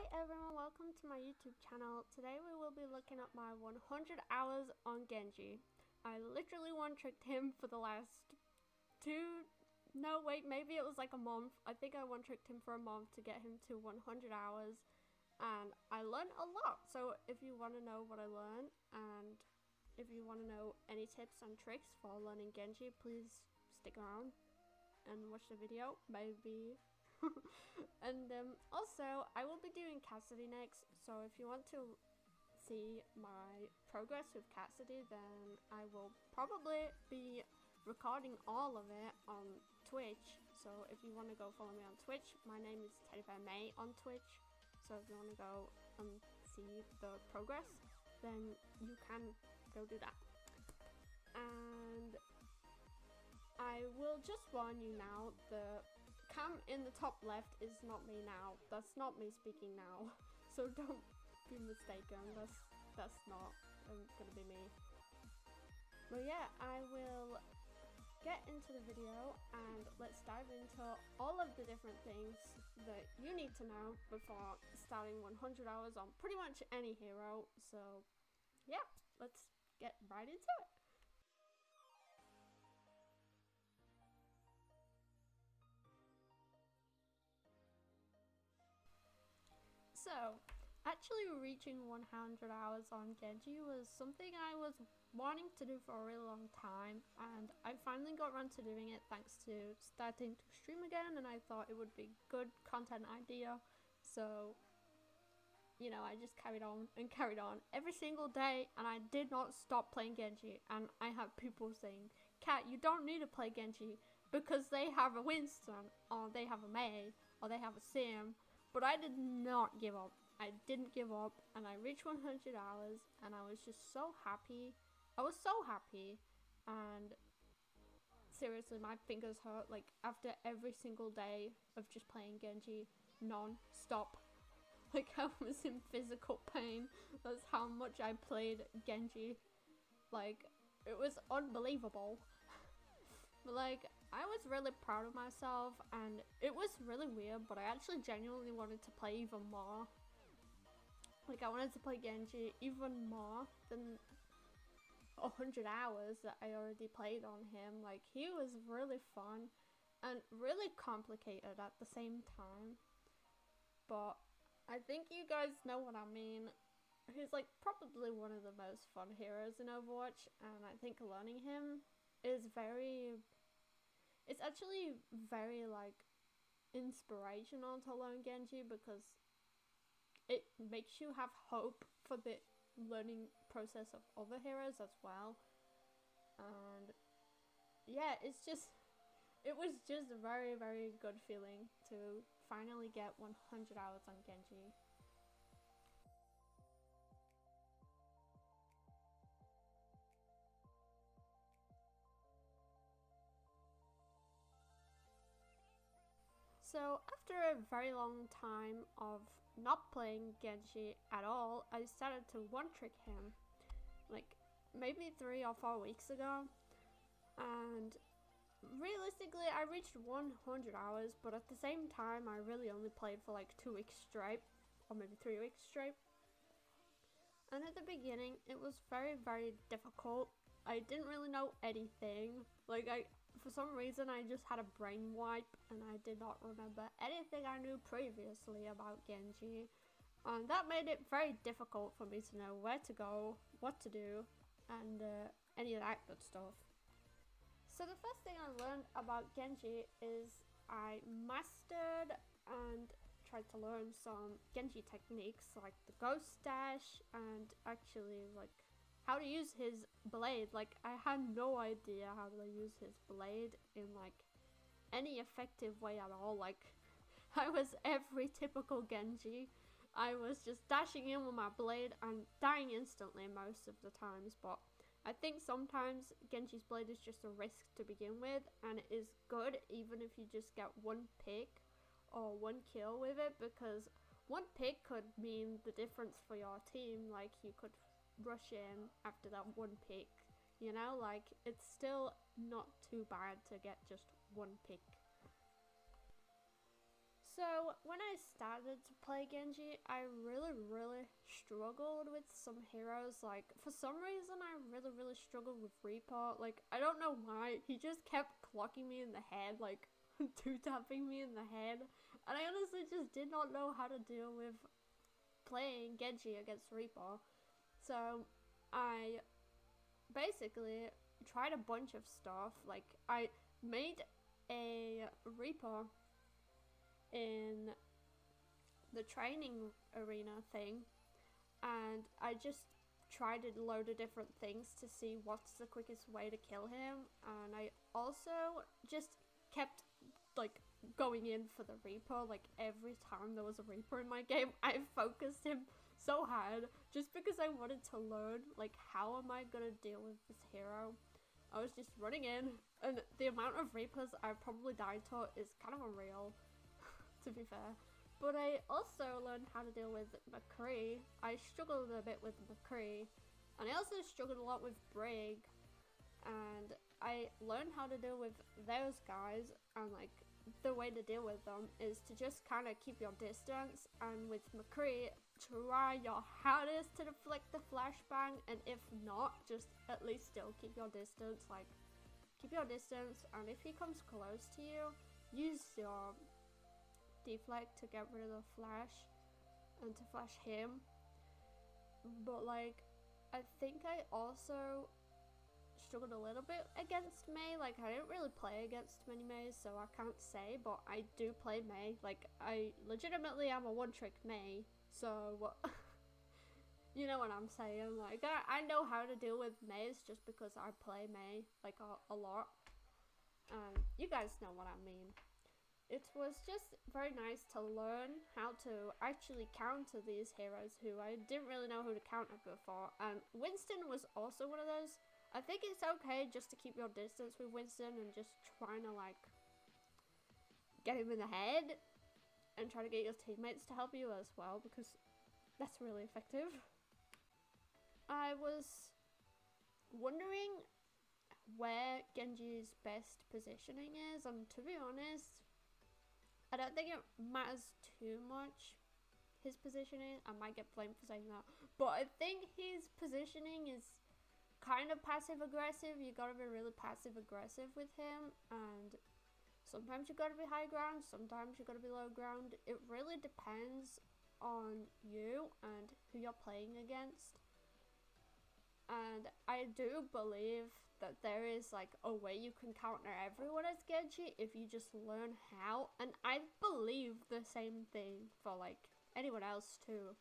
Hi everyone, welcome to my YouTube channel. Today we will be looking at my 100 hours on Genji. I literally one-tricked him for the last maybe it was like a month. I think I one-tricked him for a month to get him to 100 hours. And I learned a lot. So if you want to know what I learned and if you want to know any tips and tricks for learning Genji, please stick around and watch the video. Maybe. And also I will be doing Cassidy next, so if you want to see my progress with Cassidy, then I will probably be recording all of it on Twitch. So if you want to go follow me on Twitch, my name is teddybearmei on Twitch. So if you want to go and see the progress, then you can go do that. And I will just warn you now, the cam in the top left is not me now. That's not me speaking now. So don't be mistaken. That's not gonna be me. But yeah, I will get into the video and let's dive into all of the different things that you need to know before starting 100 hours on pretty much any hero. So yeah, let's get right into it. So, actually reaching 100 hours on Genji was something I was wanting to do for a really long time, and I finally got around to doing it thanks to starting to stream again, and I thought it would be good content idea. So, you know, I just carried on and carried on every single day, and I did not stop playing Genji. And I have people saying, Kat, you don't need to play Genji because they have a Winston, or they have a Mei, or they have a Sim. But I did not give up. I didn't give up, and I reached 100 hours, and I was just so happy. I was so happy, and seriously, my fingers hurt. Like after every single day of just playing Genji non-stop, like I was in physical pain. That's how much I played Genji. Like it was unbelievable. But like, I was really proud of myself, and it was really weird, but I actually genuinely wanted to play even more. Like, I wanted to play Genji even more than 100 hours that I already played on him. Like, he was really fun and really complicated at the same time. But I think you guys know what I mean. He's like probably one of the most fun heroes in Overwatch, and I think learning him is it's actually very like inspirational to learn Genji because it makes you have hope for the learning process of other heroes as well. And yeah, it was just a very, very good feeling to finally get 100 hours on Genji. So after a very long time of not playing Genji at all, I started to one-trick him like maybe 3 or 4 weeks ago, and realistically I reached 100 hours, but at the same time I really only played for like 2 weeks straight, or maybe 3 weeks straight. And at the beginning it was very, very difficult. I didn't really know anything. Like for some reason I just had a brain wipe and I did not remember anything I knew previously about Genji. And that made it very difficult for me to know where to go, what to do, and any of that good stuff. So the first thing I learned about Genji is I mastered and tried to learn some Genji techniques like the ghost dash and actually like how to use his blade. Like I had no idea how to use his blade in like any effective way at all. Like I was every typical Genji. I was just dashing in with my blade and dying instantly most of the times, but I think sometimes Genji's blade is just a risk to begin with, and it is good even if you just get one pick or one kill with it, because one pick could mean the difference for your team. Like you could rush in after that one pick, you know, like it's still not too bad to get just one pick. So when I started to play Genji, I really struggled with some heroes. Like, for some reason, I really struggled with Reaper. Like, I don't know why. He just kept clocking me in the head, like, two-tapping me in the head. And I honestly just did not know how to deal with playing Genji against Reaper. So I basically tried a bunch of stuff. Like, I made a Reaper in the training arena thing, and I just tried a load of different things to see what's the quickest way to kill him, and I also just kept like going in for the Reaper. Like, every time there was a Reaper in my game, I focused him so hard just because I wanted to learn, like, how am I gonna deal with this hero. I was just running in, and the amount of Reapers I probably died to is kind of unreal, to be fair. But I also learned how to deal with McCree. I struggled a bit with McCree, and I also struggled a lot with Brig, and I learned how to deal with those guys, and like, the way to deal with them is to just kind of keep your distance, and with McCree, try your hardest to deflect the flashbang, and if not, just at least still keep your distance. Like, keep your distance, and if he comes close to you, use your deflect to get rid of the flash and to flash him. But like, I think I also struggled a little bit against Mei. Like, I didn't really play against many Meis, so I can't say, but I do play Mei. Like, I legitimately am a one-trick Mei, so you know what I'm saying. Like, I know how to deal with Meis just because I play Mei, like, a lot. You guys know what I mean. It was just very nice to learn how to actually counter these heroes who I didn't really know who to counter before. And Winston was also one of those. I think it's okay just to keep your distance with Winston and just trying to, like, get him in the head and try to get your teammates to help you as well, because that's really effective. I was wondering where Genji's best positioning is, and to be honest, I don't think it matters too much, his positioning. I might get blamed for saying that, but I think his positioning is kind of passive aggressive. You gotta be really passive aggressive with him, and sometimes you gotta be high ground, sometimes you gotta be low ground. It really depends on you and who you're playing against. And I do believe that there is like a way you can counter everyone as Genji if you just learn how, and I believe the same thing for like anyone else too,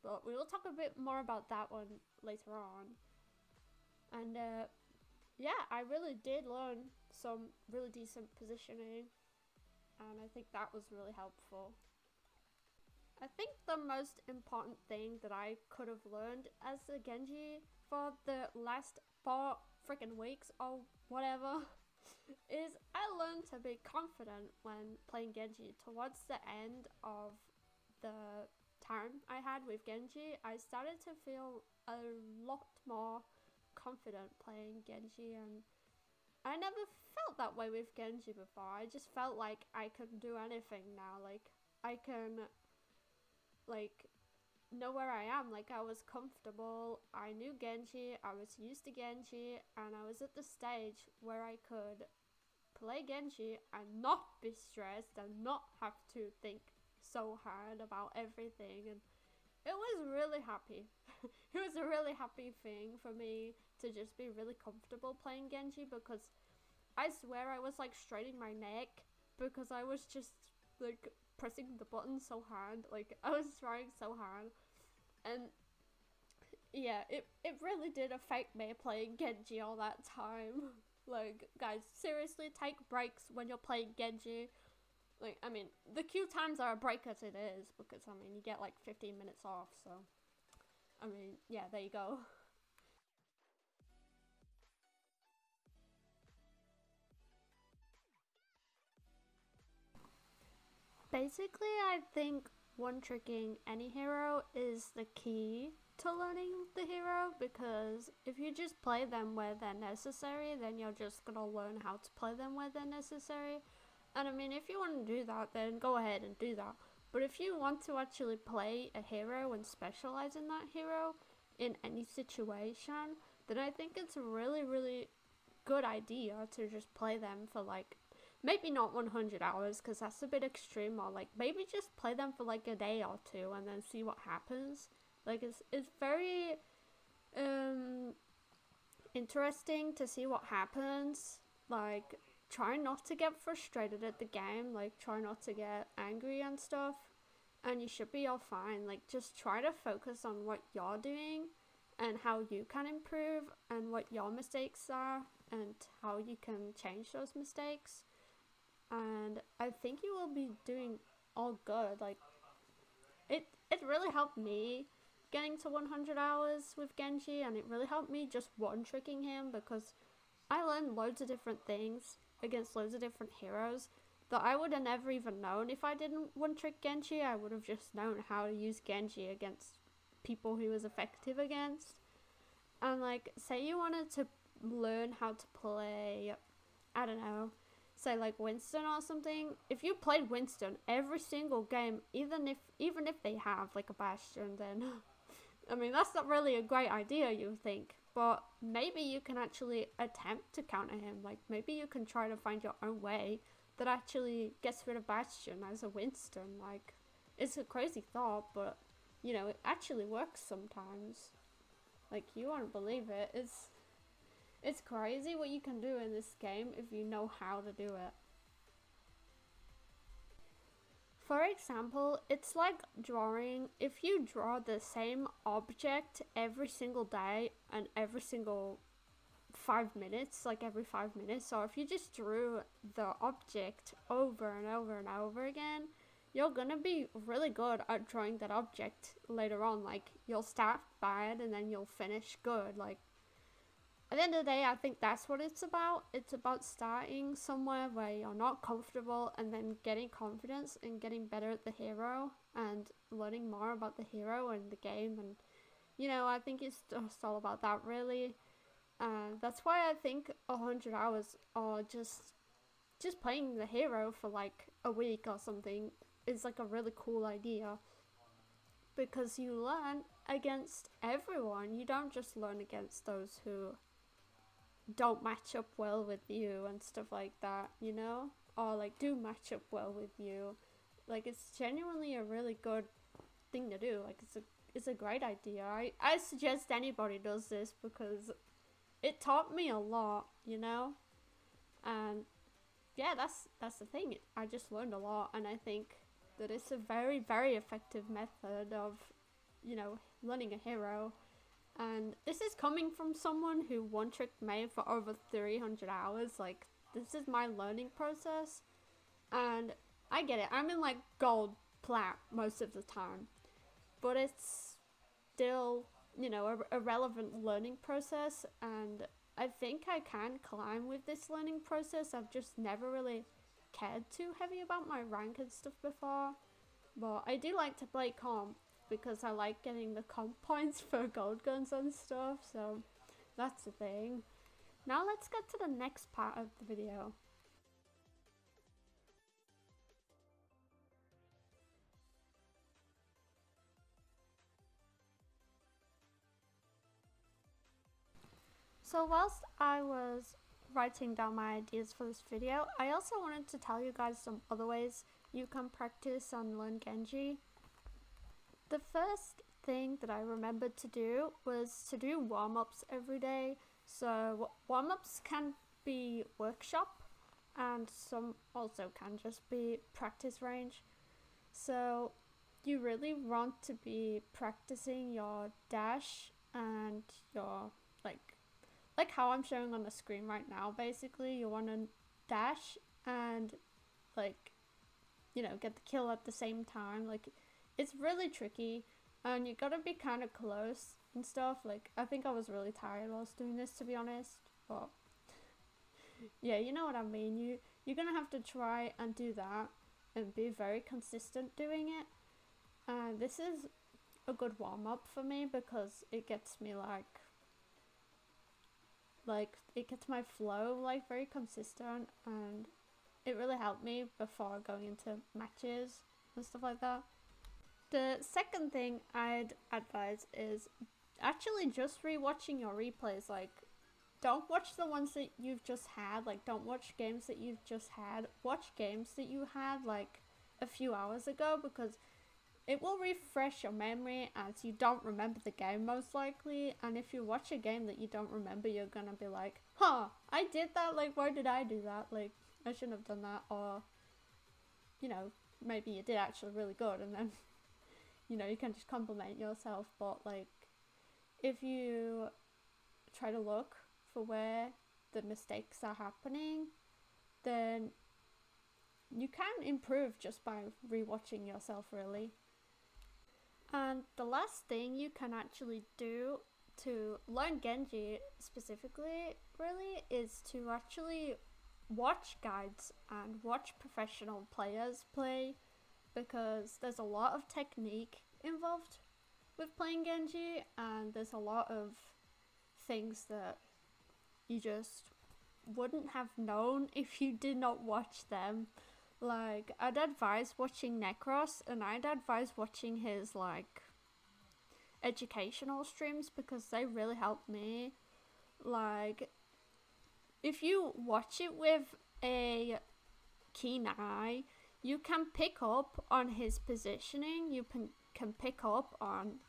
but we will talk a bit more about that one later on. And yeah, I really did learn some really decent positioning, and I think that was really helpful. I think the most important thing that I could have learned as a Genji for the last 4 freaking weeks or whatever is I learned to be confident when playing Genji. Towards the end of the time I had with Genji, I started to feel a lot more confident playing Genji, and I never felt that way with Genji before. I just felt like I could do anything now. Like, I can like know where I am. Like, I was comfortable, I knew Genji, I was used to Genji, and I was at the stage where I could play Genji and not be stressed and not have to think so hard about everything. And it was really happy. It was a really happy thing for me to just be really comfortable playing Genji, because I swear I was like straining my neck because I was just like pressing the button so hard. Like, I was trying so hard, and yeah, it really did affect me playing Genji all that time. Like, guys, seriously, take breaks when you're playing Genji. Like, I mean, the queue times are a break as it is, because I mean, you get like 15 minutes off, so I mean, yeah, there you go. Basically, I think one-tricking any hero is the key to learning the hero, because if you just play them where they're necessary, then you're just gonna learn how to play them where they're necessary. And I mean, if you want to do that, then go ahead and do that. But if you want to actually play a hero and specialize in that hero in any situation, then I think it's a really, really good idea to just play them for like, maybe not 100 hours because that's a bit extreme, or like maybe just play them for like a day or two and then see what happens. Like it's very interesting to see what happens. Like, try not to get frustrated at the game, like try not to get angry and stuff, and you should be all fine. Like, just try to focus on what you're doing and how you can improve and what your mistakes are and how you can change those mistakes, and I think you will be doing all good. Like, it really helped me getting to 100 hours with Genji, and it really helped me just one-tricking him, because I learned loads of different things against loads of different heroes that I would have never even known if I didn't one-trick Genji. I would have just known how to use Genji against people he was effective against. And like, say you wanted to learn how to play, I don't know, say like Winston or something. If you played Winston every single game, even if they have like a Bastion, then I mean, that's not really a great idea, you think. But maybe you can actually attempt to counter him. Like, maybe you can try to find your own way that actually gets rid of Bastion as a Winston. Like, it's a crazy thought, but you know, it actually works sometimes. Like, you won't believe it. It's crazy what you can do in this game if you know how to do it. For example, it's like drawing. If you draw the same object every single day and every single 5 minutes, like every 5 minutes, or if you just drew the object over and over and over again, you're gonna be really good at drawing that object later on. Like, you'll start bad and then you'll finish good. Like, at the end of the day, I think that's what it's about. It's about starting somewhere where you're not comfortable and then getting confidence and getting better at the hero and learning more about the hero and the game. And, you know, I think it's just all about that, really. That's why I think 100 hours or just playing the hero for like a week or something is like a really cool idea. Because you learn against everyone. You don't just learn against those who don't match up well with you and stuff like that, you know, or like do match up well with you. Like, it's genuinely a really good thing to do. Like, it's a great idea. I suggest anybody does this because it taught me a lot, you know, and yeah, that's the thing. I just learned a lot, and I think that it's a very, very effective method of, you know, learning a hero. And this is coming from someone who one-tricked Mei for over 300 hours. Like, this is my learning process. And I get it. I'm in like gold plat most of the time. But it's still, you know, a relevant learning process. And I think I can climb with this learning process. I've just never really cared too heavy about my rank and stuff before. But I do like to play comp, because I like getting the comp points for gold guns and stuff, so that's the thing. Now let's get to the next part of the video. So whilst I was writing down my ideas for this video, I also wanted to tell you guys some other ways you can practice and learn Genji. The first thing that I remembered to do was to do warm-ups every day. So warm-ups can be workshop, and some also can just be practice range. So you really want to be practicing your dash and your like how I'm showing on the screen right now. Basically, you want to dash and like, you know, get the kill at the same time. Like, it's really tricky, and you gotta be kind of close and stuff. Like, I think I was really tired while I was doing this, to be honest, but yeah, you know what I mean. You're gonna have to try and do that and be very consistent doing it. And this is a good warm-up for me because it gets me like it gets my flow like very consistent, and it really helped me before going into matches and stuff like that. The second thing I'd advise is actually just rewatching your replays. Like, don't watch the ones that you've just had. Like, don't watch games that you've just had. Watch games that you had like a few hours ago, because it will refresh your memory as you don't remember the game most likely. And if you watch a game that you don't remember, you're gonna be like, huh, I did that, like why did I do that? Like, I shouldn't have done that. Or, you know, maybe you did actually really good, and then you know, you can just compliment yourself. But like, if you try to look for where the mistakes are happening, then you can improve just by rewatching yourself, really. And the last thing you can actually do to learn Genji specifically, really, is to actually watch guides and watch professional players play, because there's a lot of technique involved with playing Genji, and there's a lot of things that you just wouldn't have known if you did not watch them. Like, I'd advise watching Necros, and I'd advise watching his like educational streams, because they really helped me. Like, if you watch it with a keen eye, you can pick up on his positioning, you can pick up on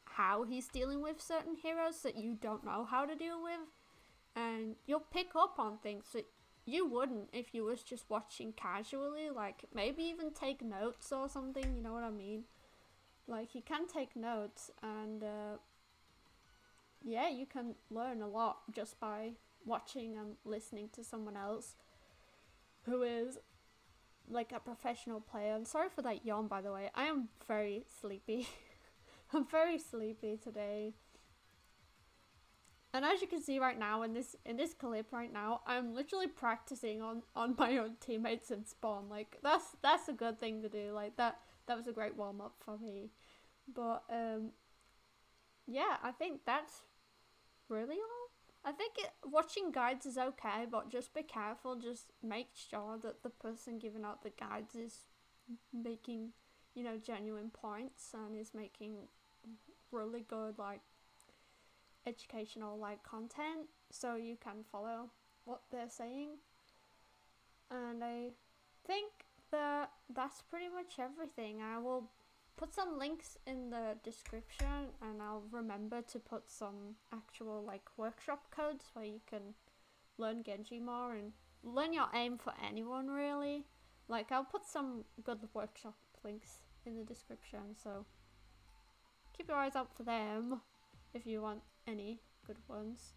how he's dealing with certain heroes that you don't know how to deal with, and you'll pick up on things that you wouldn't if you was just watching casually. Like, maybe even take notes or something, you know what I mean? Like, you can take notes, and yeah, you can learn a lot just by watching and listening to someone else who is like a professional player. I'm sorry for that yawn, by the way. I am very sleepy. I'm very sleepy today. And as you can see right now in this clip right now, I'm literally practicing on my own teammates in spawn. Like, that's a good thing to do. Like, that was a great warm up for me. But yeah, I think that's really all. I think watching guides is okay, but just be careful. Just make sure that the person giving out the guides is making, you know, genuine points and is making really good like educational like content, so you can follow what they're saying. And I think that that's pretty much everything. I will put some links in the description, and I'll remember to put some actual like workshop codes where you can learn Genji more and learn your aim for anyone, really. Like, I'll put some good workshop links in the description, so keep your eyes out for them if you want any good ones.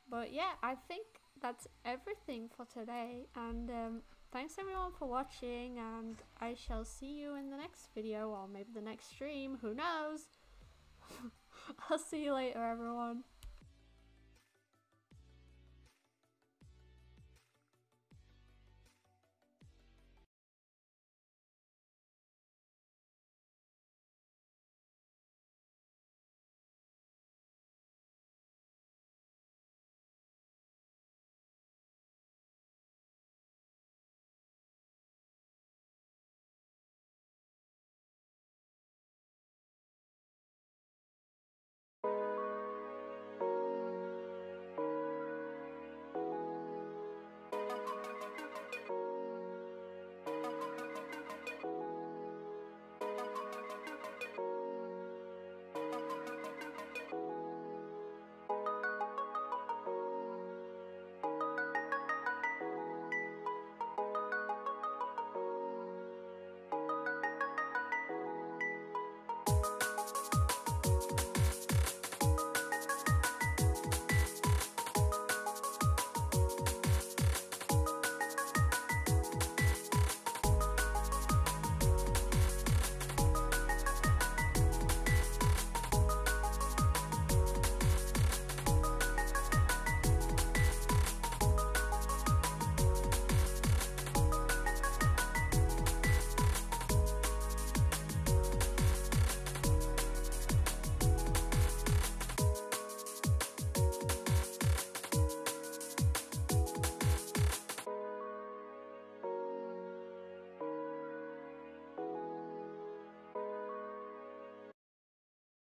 But yeah, I think that's everything for today, and thanks everyone for watching, and I shall see you in the next video, or maybe the next stream, who knows. I'll see you later, everyone.